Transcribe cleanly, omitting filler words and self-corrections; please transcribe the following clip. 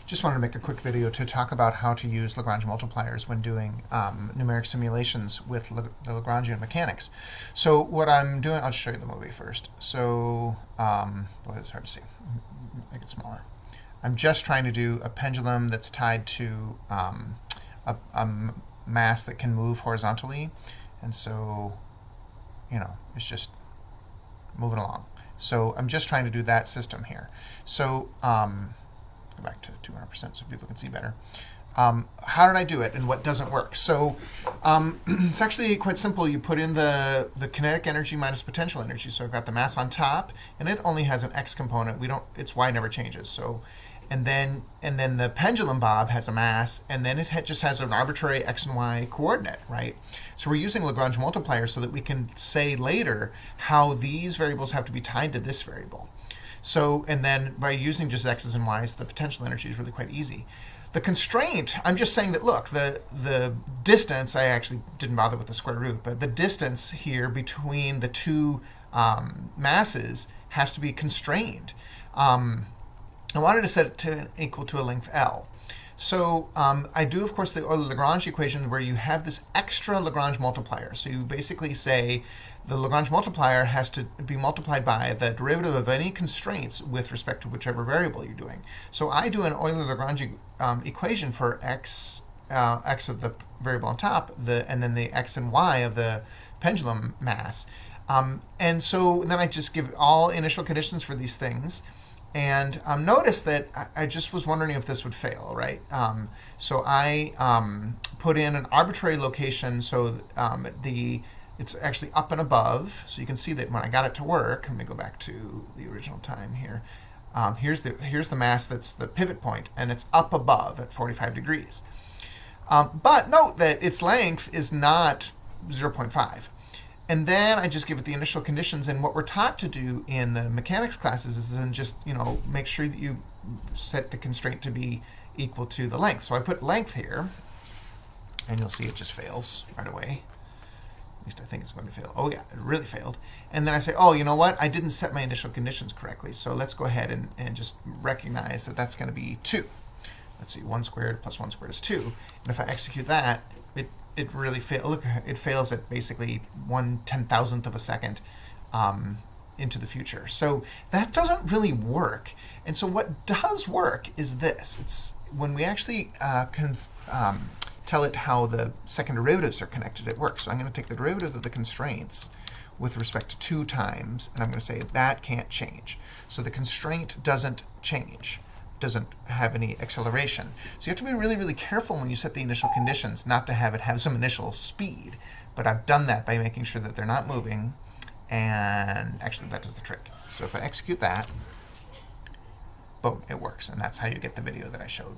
Just wanted to make a quick video to talk about how to use Lagrange multipliers when doing numeric simulations with the Lagrangian mechanics. So what I'm doing, I'll show you the movie first. So, boy, it's hard to see. Make it smaller. I'm just trying to do a pendulum that's tied to a mass that can move horizontally. And so, you know, it's just moving along. So I'm just trying to do that system here. So, go back to 200% so people can see better. How did I do it and what doesn't work? So it's actually quite simple. You put in the kinetic energy minus potential energy. So I've got the mass on top, and it only has an x component. Its y never changes. So and then the pendulum bob has a mass, and then it just has an arbitrary x and y coordinate, right? So we're using Lagrange multipliers so that we can say later how these variables have to be tied to this variable. So, and then by using just x's and y's, the potential energy is really quite easy. The constraint, I'm just saying that, look, the distance, I actually didn't bother with the square root, but the distance here between the two masses has to be constrained. I wanted to set it to equal to a length L. So I do, of course, the Lagrange equation where you have this extra Lagrange multiplier. So you basically say the Lagrange multiplier has to be multiplied by the derivative of any constraints with respect to whichever variable you're doing. So I do an Euler-Lagrange equation for x of the variable on top, and then the x and y of the pendulum mass. And so then I just give all initial conditions for these things. And notice that I just was wondering if this would fail, right? So I put in an arbitrary location, so it's actually up and above. So you can see that when I got it to work, let me go back to the original time here. Here's the mass that's the pivot point, and it's up above at 45 degrees. But note that its length is not 0.5. And then I just give it the initial conditions. And what we're taught to do in the mechanics classes is then just, make sure that you set the constraint to be equal to the length. So I put length here, and you'll see it just fails right away. At least I think it's going to fail. Oh yeah, it really failed. And then I say, oh, you know what? I didn't set my initial conditions correctly. So let's go ahead and just recognize that that's going to be 2. Let's see, 1 squared plus 1 squared is 2. And if I execute that, it really fails. Look, it fails at basically 1/10,000th of a second into the future. So that doesn't really work. And so what does work is this. It's when we actually tell it how the second derivatives are connected, it works. So I'm going to take the derivative of the constraints with respect to 2 times, and I'm going to say that can't change. So the constraint doesn't change. Doesn't have any acceleration. So you have to be really, really careful when you set the initial conditions not to have it have some initial speed. But I've done that by making sure that they're not moving, and actually that does the trick. So if I execute that, boom, it works, and that's how you get the video that I showed.